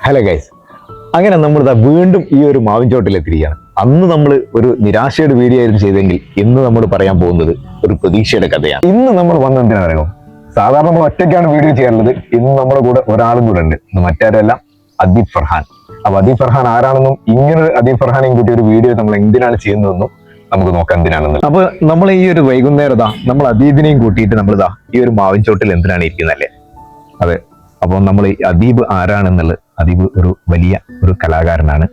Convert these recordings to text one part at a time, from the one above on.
Hello guys, അങ്ങനെ നമ്മളിതാ വീണ്ടും ഈ ഒരു മാവിൻചോട്ടിലെത്തിയിരിക്കുകയാണ്. അന്ന് നമ്മൾ ഒരു നിരാശയുടെ വീഡിയോ ആയിരുന്നു ചെയ്തെങ്കിൽ ഇന്ന് നമ്മൾ പറയാൻ പോകുന്നത് ഒരു പ്രതീക്ഷയുടെ കഥയാണ്. ഇന്ന് നമ്മൾ വന്നെന്തിനാ അറിയോ? സാധാരണ നമ്മൾ ഒറ്റയ്ക്കാണ് വീഡിയോ ചെയ്യാറുള്ളത്. ഇന്ന് നമ്മുടെ കൂടെ ഒരാളും കൂടെ ഉണ്ട്. മറ്റാരല്ല, അദീബ് ഫർഹാൻ. അപ്പൊ അദീബ് ഫർഹാൻ ആരാണെന്നും ഇങ്ങനെ അദീബ് ഫർഹാനെയും കൂട്ടി ഒരു വീഡിയോ നമ്മൾ എന്തിനാണ് ചെയ്യുന്നതെന്നും നമുക്ക് നോക്കാം എന്തിനാണെന്ന്. അപ്പൊ നമ്മൾ ഈ ഒരു വൈകുന്നേരം നമ്മൾ അദീബിനെയും കൂട്ടിയിട്ട് നമ്മളിതാ ഈ ഒരു മാവിൻചോട്ടിൽ എന്തിനാണ് ഇരിക്കുന്നല്ലേ? അതെ, അപ്പോൾ നമ്മൾ അദീബ് ആരാണെന്നുള്ളത്, അദീബ് ഒരു വലിയ ഒരു കലാകാരനാണ്.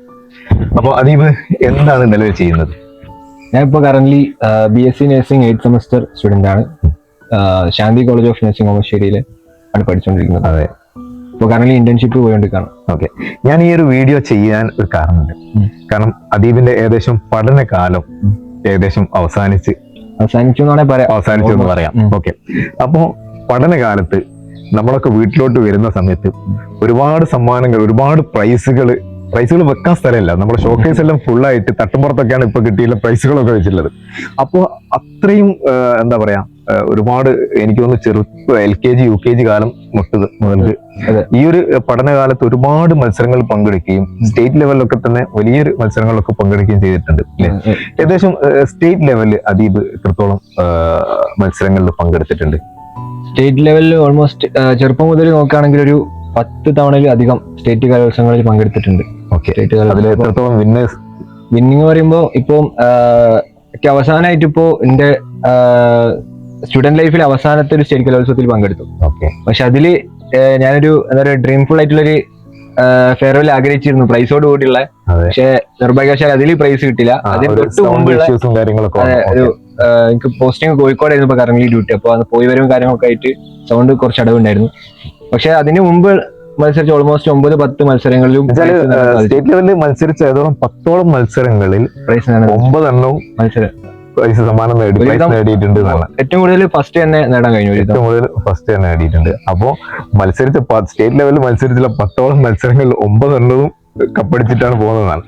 അപ്പോൾ അദീബ് എന്താണ് നിലവിൽ ചെയ്യുന്നത്? ഞാനിപ്പോൾ current BSc nursing 8th semester student ആണ്. ശാന്തി കോളേജ് ഓഫ് നഴ്സിംഗ് ഓമശ്ശേരിയിൽ ആണ് പഠിച്ചുകൊണ്ടിരിക്കുന്നത്. അതെ, ഇപ്പോൾ കറന്റ് ഇന്റേൺഷിപ്പ് പോയിക്കൊണ്ടിരിക്കുകയാണ്. ഓക്കെ, ഞാൻ ഈ ഒരു വീഡിയോ ചെയ്യാൻ ഒരു കാരണമുണ്ട്. കാരണം അദീബിന്റെ ഏകദേശം പഠനകാലം ഏകദേശം അവസാനിച്ചു എന്ന് പറയാം. ഓക്കെ, അപ്പോ പഠനകാലത്ത് നമ്മളൊക്കെ വീട്ടിലോട്ട് വരുന്ന സമയത്ത് ഒരുപാട് സമ്മാനങ്ങൾ, ഒരുപാട് പ്രൈസുകൾ വെക്കാൻ സ്ഥലമില്ല. നമ്മുടെ ഷോക്കേസ് എല്ലാം ഫുള്ളായിട്ട് തട്ടുമ്പുറത്തൊക്കെയാണ് ഇപ്പൊ കിട്ടിയുള്ള പ്രൈസുകളൊക്കെ വെച്ചിട്ടുള്ളത്. അപ്പോൾ അത്രയും എന്താ പറയാ, ഒരുപാട് എനിക്ക് തോന്നുന്നു LKG UKG കാലം മുതൽക്ക് ഈ ഒരു പഠനകാലത്ത് ഒരുപാട് മത്സരങ്ങൾ പങ്കെടുക്കുകയും സ്റ്റേറ്റ് ലെവലിലൊക്കെ തന്നെ വലിയൊരു മത്സരങ്ങളിലൊക്കെ പങ്കെടുക്കുകയും ചെയ്തിട്ടുണ്ട്. ഏകദേശം സ്റ്റേറ്റ് ലെവലിൽ അദീബ് എത്രത്തോളം മത്സരങ്ങളിൽ പങ്കെടുത്തിട്ടുണ്ട്? സ്റ്റേറ്റ് ലെവലിൽ ഓൾമോസ്റ്റ് ചെറുപ്പം മുതൽ നോക്കുകയാണെങ്കിൽ ഒരു 10 തവണയിലധികം സ്റ്റേറ്റ് കലോത്സവങ്ങളിൽ പങ്കെടുത്തിട്ടുണ്ട്. വിന്നിങ് പറയുമ്പോൾ ഇപ്പോൾ അവസാനമായിട്ട് ഇപ്പോൾ എന്റെ സ്റ്റുഡന്റ് ലൈഫിൽ അവസാനത്തെ ഒരു സ്റ്റേറ്റ് കലോത്സവത്തിൽ പങ്കെടുത്തു. പക്ഷെ അതില് ഞാനൊരു എന്താ പറയുക, ഡ്രീംഫുൾ ആയിട്ടുള്ളൊരു ഫെയർവെൽ ആഗ്രഹിച്ചിരുന്നു പ്രൈസോട് കൂടിയുള്ള. പക്ഷെ നിർഭാഗ്യവശാൽ അതിൽ പ്രൈസ് കിട്ടില്ല. അതിന് തൊട്ട് മുമ്പുള്ള ഒരു എനിക്ക് പോസ്റ്റിംഗ് കോഴിക്കോടായിരുന്നു ഇപ്പൊ കറന്റ് ഡ്യൂട്ടി. അപ്പൊ അത് പോയി വരും കാര്യങ്ങളൊക്കെ ആയിട്ട് സൗണ്ട് കുറച്ച് അടവുണ്ടായിരുന്നു. പക്ഷെ അതിന് മുമ്പ് മത്സരിച്ച ഓൾമോസ്റ്റ് 9-10 മത്സരങ്ങളിലും സ്റ്റേറ്റ് ലെവലിൽ മത്സരിച്ച ഏതോളം 10ഓളം മത്സരങ്ങളിൽ 9 എണ്ണവും പ്രൈസ് സമ്മാനം നേടിയിട്ടുണ്ട്. ഏറ്റവും കൂടുതൽ ഫസ്റ്റ് തന്നെ നേടാൻ കഴിഞ്ഞു. ഏറ്റവും കൂടുതൽ ഫസ്റ്റ് തന്നെ നേടിയിട്ടുണ്ട്. അപ്പോ മത്സരിച്ച സ്റ്റേറ്റ് ലെവലിൽ മത്സരിച്ചുള്ള 10ഓളം മത്സരങ്ങളിൽ 9 എണ്ണവും കപ്പടിച്ചിട്ടാണ് പോകുന്നതാണ്.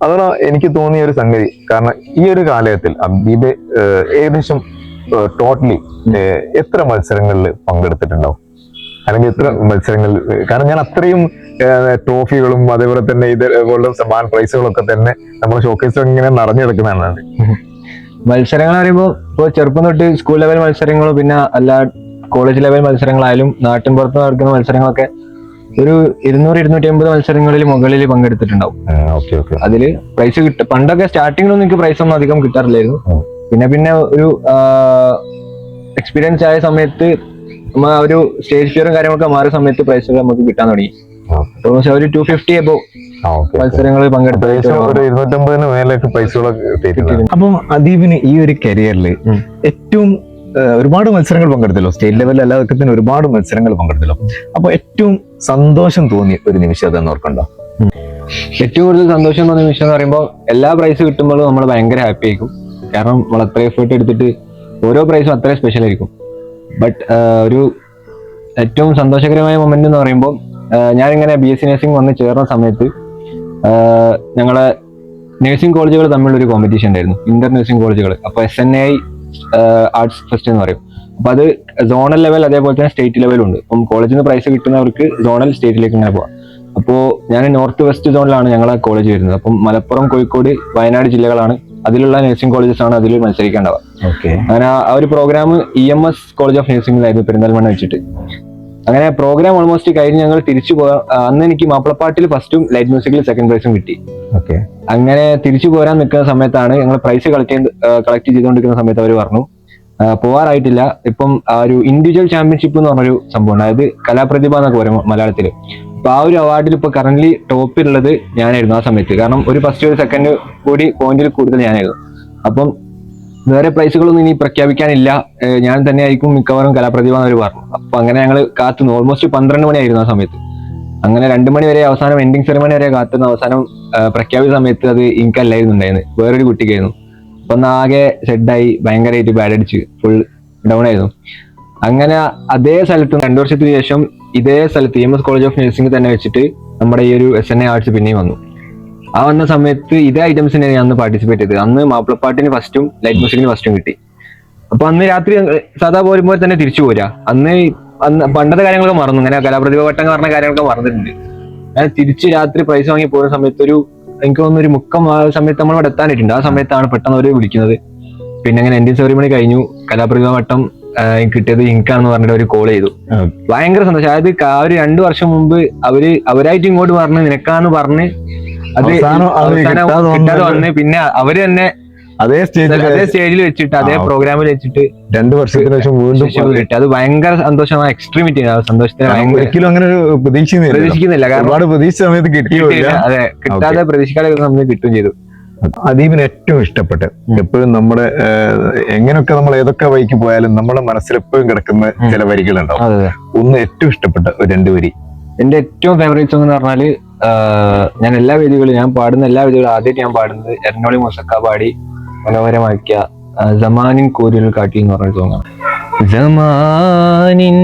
അതാണ് എനിക്ക് തോന്നിയ ഒരു സംഗതി. കാരണം ഈ ഒരു കാലഘട്ടത്തിൽ അദീബ് ഏകദേശം ടോട്ടലി എത്ര മത്സരങ്ങളിൽ പങ്കെടുത്തിട്ടുണ്ടാവും? അല്ലെങ്കിൽ എത്ര മത്സരങ്ങൾ? കാരണം ഞാൻ അത്രയും ട്രോഫികളും അതേപോലെ തന്നെ ഇതേപോലുള്ള സമ്മാന പ്രൈസുകളൊക്കെ തന്നെ നമ്മുടെ ഷോക്കേസ് ഇങ്ങനെ നിറഞ്ഞെടുക്കുന്നതാണ്. മത്സരങ്ങൾ പറയുമ്പോൾ ഇപ്പോൾ ചെറുപ്പം തൊട്ട് സ്കൂൾ ലെവൽ മത്സരങ്ങളും പിന്നെ അല്ല കോളേജ് ലെവൽ മത്സരങ്ങളായാലും നാട്ടിൻ പുറത്ത് നടക്കുന്ന മത്സരങ്ങളൊക്കെ ഒരു 200-250 മത്സരങ്ങളിൽ മുകളിൽ പങ്കെടുത്തിട്ടുണ്ടാവും. അതില് പ്രൈസ് കിട്ടും. പണ്ടൊക്കെ സ്റ്റാർട്ടിങ്ങിലൊന്നും എനിക്ക് പ്രൈസ് ഒന്നും അധികം കിട്ടാറില്ലായിരുന്നു. പിന്നെ ഒരു എക്സ്പീരിയൻസ് ആയ സമയത്ത് ഒരു സ്റ്റേജ് ഫിയറും കാര്യങ്ങളൊക്കെ മാറിയ സമയത്ത് പ്രൈസുകൾ നമുക്ക് കിട്ടാൻ തുടങ്ങി. ഒരു 250 എബോ മത്സരങ്ങളിൽ പങ്കെടുത്ത അപ്പം അദീബിന് ഈ ഒരു കരിയറിൽ ഏറ്റവും ഒരുപാട് മത്സരങ്ങൾ പങ്കെടുത്തല്ലോ, സ്റ്റേറ്റ് ലെവലിൽ അല്ലാതൊക്കെ തന്നെ ഒരുപാട് മത്സരങ്ങൾ പങ്കെടുത്തല്ലോ. അപ്പൊ ഏറ്റവും സന്തോഷം തോന്നിയ ഒരു നിമിഷം അതെന്ന് ഓർക്കണ്ടോ? ഏറ്റവും കൂടുതൽ സന്തോഷം തോന്നിയ നിമിഷം എന്ന് പറയുമ്പോൾ എല്ലാ പ്രൈസ് കിട്ടുമ്പോഴും നമ്മൾ ഭയങ്കര ഹാപ്പി ആയിരിക്കും. കാരണം നമ്മൾ അത്ര എഫേർട്ട് എടുത്തിട്ട് ഓരോ പ്രൈസും അത്രയും സ്പെഷ്യൽ ആയിരിക്കും. ബട്ട് ഒരു ഏറ്റവും സന്തോഷകരമായ മൊമെന്റ് എന്ന് പറയുമ്പോൾ ഞാനിങ്ങനെ BSc നഴ്സിംഗ് വന്ന് ചേർന്ന സമയത്ത് ഞങ്ങളെ നഴ്സിംഗ് കോളേജുകൾ തമ്മിലൊരു കോമ്പറ്റീഷൻ ഉണ്ടായിരുന്നു, ഇന്റർ നഴ്സിംഗ് കോളേജുകൾ. അപ്പൊ SNAI ആർട്സ് ഫെസ്റ്റ് എന്ന് പറയും. അപ്പൊ അത് സോണൽ ലെവൽ അതേപോലെ തന്നെ സ്റ്റേറ്റ് ലെവലും ഉണ്ട്. അപ്പം കോളേജിൽ നിന്ന് പ്രൈസ് കിട്ടുന്നവർക്ക് സോണൽ സ്റ്റേറ്റിലേക്ക് ഇങ്ങനെ പോവാം. അപ്പോൾ ഞാൻ നോർത്ത് വെസ്റ്റ് സോണിലാണ് ഞങ്ങളെ കോളേജ് വരുന്നത്. അപ്പം മലപ്പുറം, കോഴിക്കോട്, വയനാട് ജില്ലകളാണ് അതിലുള്ള നഴ്സിംഗ് കോളേജസ് ആണ് അതിൽ മത്സരിക്കേണ്ടവ. അങ്ങനെ ആ ഒരു പ്രോഗ്രാം EMS കോളേജ് ഓഫ് നഴ്സിംഗിലായിരുന്നു പെരിന്തൽമണ്ണ വെച്ചിട്ട്. അങ്ങനെ പ്രോഗ്രാം ഓൾമോസ്റ്റ് കഴിഞ്ഞ് ഞങ്ങൾ തിരിച്ചു പോകാൻ, അന്ന് എനിക്ക് മാപ്പിളപ്പാട്ടിൽ ഫസ്റ്റും ലൈറ്റ് മ്യൂസിക്കിൽ സെക്കൻഡ് പ്രൈസും കിട്ടി. അങ്ങനെ തിരിച്ചു പോരാൻ നിൽക്കുന്ന സമയത്താണ് ഞങ്ങൾ പ്രൈസ് കളക്ട് ചെയ്തുകൊണ്ടിരിക്കുന്ന സമയത്ത് അവർ പറഞ്ഞു പോവാറായിട്ടില്ല, ഇപ്പം ആ ഒരു ഇൻഡിവിജ്വൽ ചാമ്പ്യൻഷിപ്പ് എന്ന് പറഞ്ഞൊരു സംഭവം, അതായത് കലാപ്രതിഭ എന്നൊക്കെ പറയും മലയാളത്തില്. അപ്പൊ ആ ഒരു അവാർഡിൽ ഇപ്പൊ കറന്റ് ടോപ്പിലുള്ളത് ഞാനായിരുന്നു ആ സമയത്ത്. കാരണം ഒരു ഫസ്റ്റ് ഒരു സെക്കൻഡ് കൂടി പോയിന്റിൽ കൂടുതൽ ഞാനായിരുന്നു. അപ്പം വേറെ പ്രൈസുകളൊന്നും ഇനി പ്രഖ്യാപിക്കാനില്ല, ഞാൻ തന്നെ ആയിരിക്കും മിക്കവാറും കലാപ്രതിഭ എന്നവർ പറഞ്ഞു. അപ്പൊ അങ്ങനെ ഞങ്ങൾ കാത്തുനിന്നു. ഓൾമോസ്റ്റ് 12 മണിയായിരുന്നു ആ സമയത്ത്. അങ്ങനെ 2 മണി വരെ, അവസാനം എൻഡിങ് സെറമണി വരെ കാത്തുനിന്ന് അവസാനം പ്രഖ്യാപിച്ച സമയത്ത് അത് എനിക്കല്ലായിരുന്നു ഉണ്ടായിരുന്നു, വേറൊരു കുട്ടിക്കായിരുന്നു. അപ്പൊ ഒന്ന് ആകെ ഷെഡായി, ഭയങ്കരമായിട്ട് ബാഡ് അടിച്ച് ഫുൾ ഡൗൺ ആയിരുന്നു. അങ്ങനെ അതേ സ്ഥലത്ത് 2 വർഷത്തിന് ശേഷം ഇതേ സ്ഥലത്ത് EMS കോളേജ് ഓഫ് നഴ്സിംഗ് തന്നെ വെച്ചിട്ട് നമ്മുടെ ഈ ഒരു SNAI ആർട്സ് പിന്നെയും വന്നു. ആ വന്ന സമയത്ത് ഇതേ ഐറ്റംസിനെ ഞാൻ അന്ന് പാർട്ടിസിപ്പേറ്റ് ചെയ്തത്. അന്ന് മാപ്പിളപ്പാട്ടിന് ഫസ്റ്റും ലൈറ്റ് മ്യൂസിക്കിന് ഫസ്റ്റും കിട്ടി. അപ്പൊ അന്ന് രാത്രി സാധാ പോരുമ്പോൾ തന്നെ തിരിച്ചു പോരാ. അന്ന് പണ്ടത്തെ കാര്യങ്ങളൊക്കെ മറന്നു, ഇങ്ങനെ കലാപ്രതിഭ വട്ടം പറഞ്ഞ കാര്യങ്ങളൊക്കെ മറന്നിട്ടുണ്ട്. ഞാൻ തിരിച്ച് രാത്രി പ്രൈസ് വാങ്ങി പോകുന്ന സമയത്ത് എനിക്ക് തോന്നുന്നു ഒരു മുക്കം ആ സമയത്ത് നമ്മൾ ഇവിടെ എത്താനായിട്ടുണ്ട്. ആ സമയത്താണ് പെട്ടെന്ന് അവർ വിളിക്കുന്നത്. പിന്നെ അങ്ങനെ എൻഡിങ് സെറിമണി കഴിഞ്ഞു, കലാപ്രതിഭ വട്ടം കിട്ടിയത് ഇൻകാന്ന് പറഞ്ഞിട്ട് ഒരു കോൾ ചെയ്തു. ഭയങ്കര സന്തോഷം. അതായത് ആ ഒരു 2 വർഷം മുമ്പ് അവരായിട്ട് ഇങ്ങോട്ട് പറഞ്ഞ് നിനക്കാന്ന് പറഞ്ഞ് അത് കിട്ടാതെ വന്ന് പിന്നെ അവര് തന്നെ അതേ സ്റ്റേജിൽ വെച്ചിട്ട് അതേ പ്രോഗ്രാമിൽ വെച്ചിട്ട് 2 വർഷത്തിന് ശേഷം വീണ്ടും കിട്ടി. അത് ഭയങ്കര സന്തോഷമാണ്, എക്സ്ട്രീമിറ്റി. സന്തോഷത്തിന് ഒരിക്കലും അങ്ങനെ പ്രതീക്ഷിക്കുന്നില്ല, ഒരുപാട് പ്രതീക്ഷ സമയത്ത് കിട്ടിയില്ല. അതെ, കിട്ടാതെ പ്രതീക്ഷിക്കാതെ സമയത്ത് കിട്ടുകയും ചെയ്തു. അദീപിന് ഏറ്റവും ഇഷ്ടപ്പെട്ട് എപ്പോഴും നമ്മുടെ എങ്ങനെയൊക്കെ നമ്മൾ ഏതൊക്കെ വഴിക്ക് പോയാലും നമ്മുടെ മനസ്സിൽ എപ്പോഴും കിടക്കുന്ന ചില വരികളുണ്ടാവും. ഒന്ന് ഏറ്റവും ഇഷ്ടപ്പെട്ട 2 വരി. എന്റെ ഏറ്റവും ഫേവറേറ്റ് സോങ് എന്ന് പറഞ്ഞാല് ഞാൻ എല്ലാ വേദികളും ഞാൻ പാടുന്ന എല്ലാ വേദികളും ആദ്യമായിട്ട് ഞാൻ പാടുന്നത് എറണോളി മുസക്ക പാടി മനോഹരമാക്കിയ സമാനിൻ കൂരിൽ കാട്ടി എന്ന് പറഞ്ഞ സോങ്ങാണ്. സമാനിൻ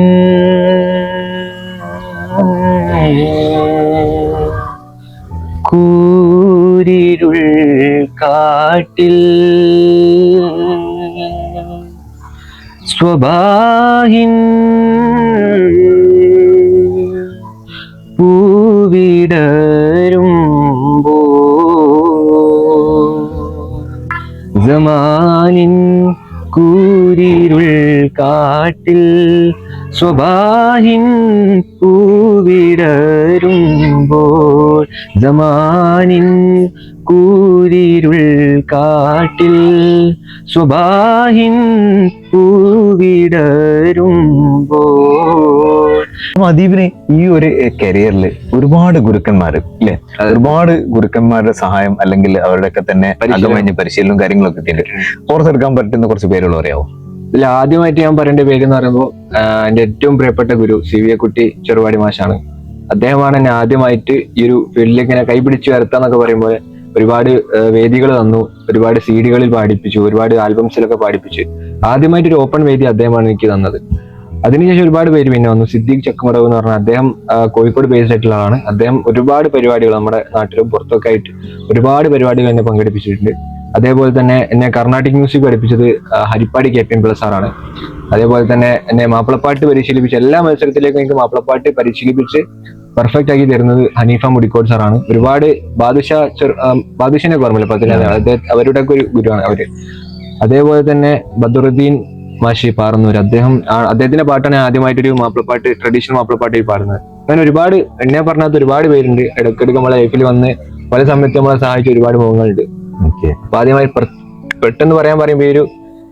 കൂരിരുൾ കാട്ടിൽ സ്വബാഹിൻ പൂവിടരുമ്പോ സമാനിൻ കൂരിരുൾ കാട്ടിൽ സ്വബാഹിൻ പൂവിടരുമ്പോൾ സമാനിൻ കൂരിരുൾ കാട്ടിൽ സ്വബാഹിൻ പൂവിടരുമ്പോൾ. അദീപിന് ഈ ഒരു കരിയറിൽ ഒരുപാട് ഗുരുക്കന്മാര് ഇല്ലേ, ഒരുപാട് ഗുരുക്കന്മാരുടെ സഹായം അല്ലെങ്കിൽ അവരുടെയൊക്കെ തന്നെ അകമഴിഞ്ഞ പരിശീലനവും കാര്യങ്ങളൊക്കെ കിട്ടിയിട്ടുണ്ട്. പുറത്തെടുക്കാൻ പറ്റുന്ന കുറച്ച് പേരുകൾ പറയാമോ? ഇതിൽ ആദ്യമായിട്ട് ഞാൻ പറയേണ്ട പേര് എന്ന് പറയുമ്പോൾ എന്റെ ഏറ്റവും പ്രിയപ്പെട്ട ഗുരു CVA കുട്ടി ചെറുവാടി മാഷാണ്. അദ്ദേഹമാണ് എന്നെ ആദ്യമായിട്ട് ഈ ഒരു ഫീൽഡിലേക്ക് ഇങ്ങനെ കൈപിടിച്ച് വരുത്താന്നൊക്കെ പറയുമ്പോൾ ഒരുപാട് വേദികൾ തന്നു, ഒരുപാട് CD-കളിൽ പാടിപ്പിച്ചു, ഒരുപാട് ആൽബംസിലൊക്കെ പാടിപ്പിച്ചു. ആദ്യമായിട്ട് ഒരു ഓപ്പൺ വേദി അദ്ദേഹമാണ് എനിക്ക് തന്നത്. അതിനുശേഷം ഒരുപാട് പേര് പിന്നെ വന്നു. സിദ്ദീഖ് ചക്കുമറവ് എന്ന് പറഞ്ഞാൽ അദ്ദേഹം കോഴിക്കോട് ബേസ്ഡ് ആയിട്ടുള്ള ആളാണ്. അദ്ദേഹം ഒരുപാട് പരിപാടികൾ നമ്മുടെ നാട്ടിലും പുറത്തൊക്കെ ആയിട്ട് ഒരുപാട് പരിപാടികൾ എന്നെ പങ്കെടുപ്പിച്ചിട്ടുണ്ട്. അതേപോലെ തന്നെ എന്നെ കർണാട്ടിക് മ്യൂസിക് പഠിപ്പിച്ചത് ഹരിപ്പാടി KPN പിള്ള സാറാണ്. അതേപോലെ തന്നെ എന്നെ മാപ്പിളപ്പാട്ട് പരിശീലിപ്പിച്ച് എല്ലാ മത്സരത്തിലേക്കും എനിക്ക് മാപ്പിളപ്പാട്ട് പരിശീലിപ്പിച്ച് പെർഫെക്റ്റ് ആക്കി തരുന്നത് ഹനീഫ മുടിക്കോട് സാറാണ്. ഒരുപാട് ബാദുഷനെ ഓർമ്മയില്ല, അവരുടെ ഒക്കെ ഒരു ഗുരുവാണ് അവര്. അതേപോലെ തന്നെ ബദറുദ്ദീൻ മാഷി പാറുന്നവർ, അദ്ദേഹത്തിന്റെ പാട്ടാണ് ആദ്യമായിട്ടൊരു മാപ്പിളപ്പാട്ട്, ട്രഡീഷണൽ മാപ്പിളപ്പാട്ട് പാടുന്നത്. അങ്ങനെ ഒരുപാട് എന്നെ പറഞ്ഞാൽ ഒരുപാട് പേരുണ്ട്. ഇടയ്ക്കിടയ്ക്ക് നമ്മളെ ലൈഫിൽ വന്ന് പല സമയത്ത് നമ്മളെ സഹായിച്ച ഒരുപാട് മുഖങ്ങളുണ്ട്. അപ്പൊ ആദ്യമായി പെട്ടെന്ന് പറയുമ്പോ ഈ ഒരു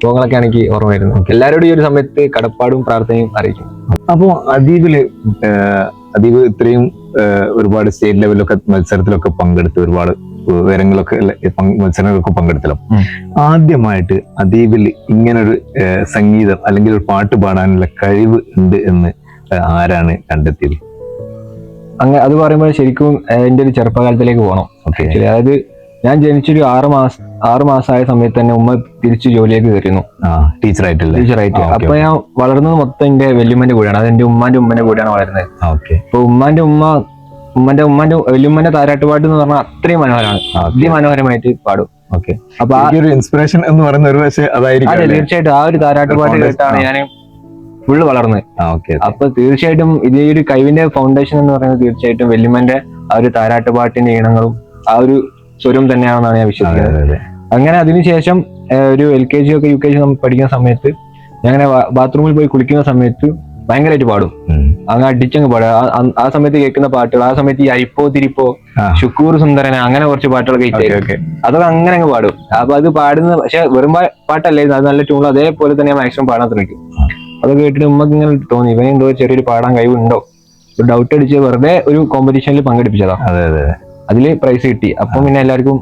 മുഖങ്ങളൊക്കെയാണ് എനിക്ക് ഓർമ്മ വരുന്നത്. എല്ലാവരോടും ഈ ഒരു സമയത്ത് കടപ്പാടും പ്രാർത്ഥനയും അറിയിക്കും. അപ്പോ അദീബ് ഇത്രയും ഒരുപാട് സ്റ്റേറ്റ് ലെവലിലൊക്കെ മത്സരത്തിലൊക്കെ പങ്കെടുത്ത് ഒരുപാട് ഉയരങ്ങളൊക്കെ മത്സരങ്ങളൊക്കെ പങ്കെടുത്തല്ലോ. ആദ്യമായിട്ട് അദീബിൽ ഇങ്ങനൊരു സംഗീതം അല്ലെങ്കിൽ ഒരു പാട്ട് പാടാനുള്ള കഴിവ് ഉണ്ട് എന്ന് ആരാണ് കണ്ടെത്തിയത്? അങ്ങനെ അത് പറയുമ്പോൾ ശരിക്കും എന്റെ ഒരു ചെറുപ്പകാലത്തിലേക്ക് പോകണം. അതായത് ഞാൻ ജനിച്ചൊരു 6 മാസമായ സമയത്ത് തന്നെ ഉമ്മ തിരിച്ച് ജോലിയൊക്കെ കയറിയിരുന്നു, ടീച്ചറായിട്ട്. അപ്പൊ ഞാൻ വളർന്നത് മൊത്തം എന്റെ വല്യമ്മന്റെ കൂടെയാണ്. അത് എന്റെ ഉമ്മാന്റെ കൂടെയാണ് വളരുന്നത്. അപ്പൊ ഉമ്മാന്റെ വല്യമ്മന്റെ താരാട്ടുപാട്ട് എന്ന് പറഞ്ഞാൽ അത്രയും മനോഹരമാണ്, അതിമനോഹരമായിട്ട് പാടും. അപ്പൊ ആ ഒരു ഇൻസ്പിറേഷൻ എന്ന് പറയുന്ന ഒരു പക്ഷേ അതായിരിക്കും. അതെ, തീർച്ചയായിട്ടും ആ ഒരു താരാട്ടുപാട്ട് കേട്ടാണ് ഞാൻ ഫുള്ള് വളർന്നത്. അപ്പൊ തീർച്ചയായിട്ടും ഇത് ഈ ഒരു കഴിവിന്റെ ഫൗണ്ടേഷൻ എന്ന് പറയുന്നത് തീർച്ചയായിട്ടും വല്യമ്മന്റെ ആ ഒരു താരാട്ടുപാട്ടിന്റെ ഈണങ്ങളും ആ ഒരു സ്വരം തന്നെയാണെന്നാണ് ഞാൻ വിശ്വസിക്കുന്നത്. അങ്ങനെ അതിനുശേഷം ഒരു LKG ഒക്കെ UKG പഠിക്കുന്ന സമയത്ത് ഞാൻ അങ്ങനെ ബാത്റൂമിൽ പോയി കുളിക്കുന്ന സമയത്ത് ഭയങ്കരമായിട്ട് പാടും, അങ്ങനെ അടിച്ചങ്ങ് പാടുക. ആ സമയത്ത് കേൾക്കുന്ന പാട്ടുകൾ, ആ സമയത്ത് ഈ അരിപ്പോ തിരിപ്പോ, ശുക്കൂർ സുന്ദരന, അങ്ങനെ കുറച്ച് പാട്ടുകളൊക്കെ അതൊക്കെ അങ്ങനെ അങ്ങ് പാടും. അപ്പൊ അത് പാടുന്നത് പക്ഷെ വെറും പാട്ടല്ലേ, അത് നല്ല ട്യൂൺ, അതേപോലെ തന്നെ ഞാൻ മാക്സിമം പാടാൻ ശ്രമിക്കും. അതൊക്കെ കേട്ടിട്ട് ഉമ്മക്ക് ഇങ്ങനെ തോന്നി ഇവനെ എന്തോ ചെറിയൊരു പാടാൻ കഴിവുണ്ടോ, ഒരു ഡൗട്ട് അടിച്ച് വെറുതെ ഒരു കോമ്പറ്റീഷനിൽ പങ്കെടുപ്പിച്ചതാ. അതില് പ്രൈസ് കിട്ടി. അപ്പം പിന്നെ എല്ലാവർക്കും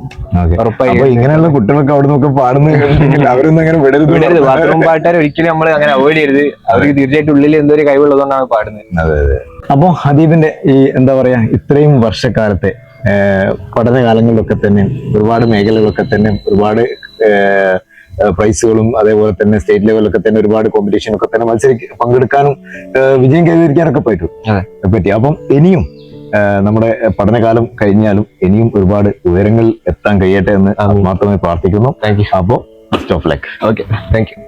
ഉറപ്പായി ഇങ്ങനെയുള്ള കുട്ടികളൊക്കെ അവിടെ നിന്നൊക്കെ പാടുന്ന അവരൊന്നും അങ്ങനെ വിടരുത്. ബാത്റൂം പാട്ടുകാർ ഒരിക്കലും നമ്മൾ അങ്ങനെ അവോയ്ഡ് ചെയ്യരുത്. അവർക്ക് തീർച്ചയായിട്ടും ഉള്ളിൽ എന്തോ ഒരു കഴിവുള്ളതുകൊണ്ടാണ് പാടുന്നത്. അപ്പൊ അദീബിന്റെ ഈ എന്താ പറയാ ഇത്രയും വർഷക്കാലത്തെ പഠനകാലങ്ങളിലൊക്കെ തന്നെ ഒരുപാട് മേഖലകളൊക്കെ തന്നെ ഒരുപാട് പ്രൈസുകളും അതേപോലെ തന്നെ സ്റ്റേറ്റ് ലെവലൊക്കെ തന്നെ ഒരുപാട് കോമ്പറ്റീഷനൊക്കെ തന്നെ പങ്കെടുക്കാനും വിജയം കൈവരിക്കാനൊക്കെ പറ്റി. അപ്പം ഇനിയും നമ്മുടെ പഠനകാലം കഴിഞ്ഞാലും ഇനിയും ഒരുപാട് ഉയരങ്ങളിൽ എത്താൻ കഴിയട്ടെ എന്ന് മാത്രമേ പ്രാർത്ഥിക്കുന്നു. Thank you. അപ്പോൾ best of luck. Okay, thank U.